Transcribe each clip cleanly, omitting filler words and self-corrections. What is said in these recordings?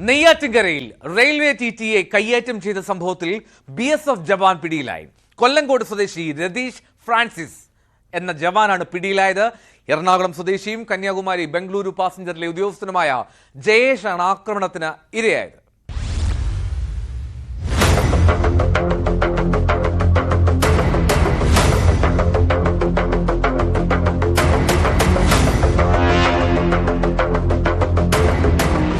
നെയ്യാറ്റിൻകരയിൽ railway ടിടിയെ കയ്യേറ്റം ചെയ്ത സംഭവത്തിൽ BSF ജവാൻ പിടിയിലായി. കൊല്ലങ്കോട് സ്വദേശി രതീഷ് ഫ്രാൻസിസ് എന്ന ജവാനാണ് പിടിയിലായത്. എറണാകുളം സ്വദേശിയും കന്യാകുമാരി ബംഗളൂരു പാസഞ്ചറിലെ ഉദ്യോഗസ്ഥനുമായ ജയേഷാണ് ആക്രമണത്തിന് ഇരയായത്.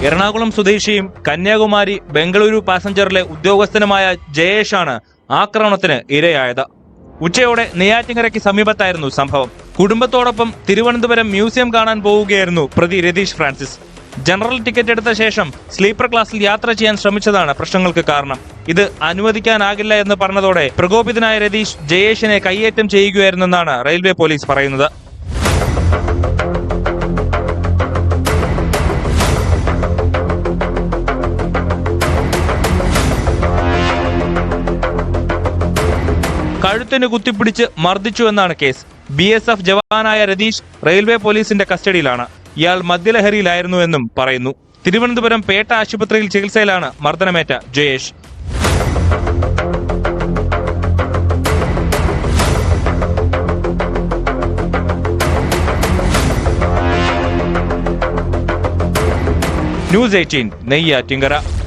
എറണാകുളം സ്വദേശിയും കന്യാകുമാരി ബംഗളൂരു പാസഞ്ചറിലെ ഉദ്യോഗസ്ഥനുമായ ജയേഷാണ് ആക്രമണത്തിന് ഇരയായത്. ഉച്ചയോടെ നെയ്യാറ്റിൻകരയ്ക്ക് സമീപത്തായിരുന്നു സംഭവം. കുടുംബത്തോടൊപ്പം തിരുവനന്തപുരം മ്യൂസിയം കാണാൻ പോവുകയായിരുന്നു പ്രതി രതീഷ് ഫ്രാൻസിസ്. ജനറൽ ടിക്കറ്റ് എടുത്ത ശേഷം സ്ലീപ്പർ ക്ലാസ്സിൽ യാത്ര ചെയ്യാൻ ശ്രമിച്ചതാണ് പ്രശ്നങ്ങൾക്ക് കാരണം. ഇത് അനുവദിക്കാനാകില്ല എന്ന് പറഞ്ഞതോടെ പ്രകോപിതനായ രതീഷ് ജയേഷിനെ കയ്യേറ്റം ചെയ്യുകയായിരുന്നെന്നാണ് റെയിൽവേ പോലീസ് പറയുന്നത്. കഴുത്തിന് കുത്തിപ്പിടിച്ച് മർദ്ദിച്ചു എന്നാണ് കേസ്. BSF ജവാനായ രതീഷ് റെയിൽവേ പോലീസിന്റെ കസ്റ്റഡിയിലാണ്. ഇയാൾ മദ്യലഹരിയിലായിരുന്നു എന്നും പറയുന്നു. തിരുവനന്തപുരം പേട്ട ആശുപത്രിയിൽ ചികിത്സയിലാണ് മർദ്ദനമേറ്റ ജയേഷ്. News 18 നെയ്യാറ്റിൻകര.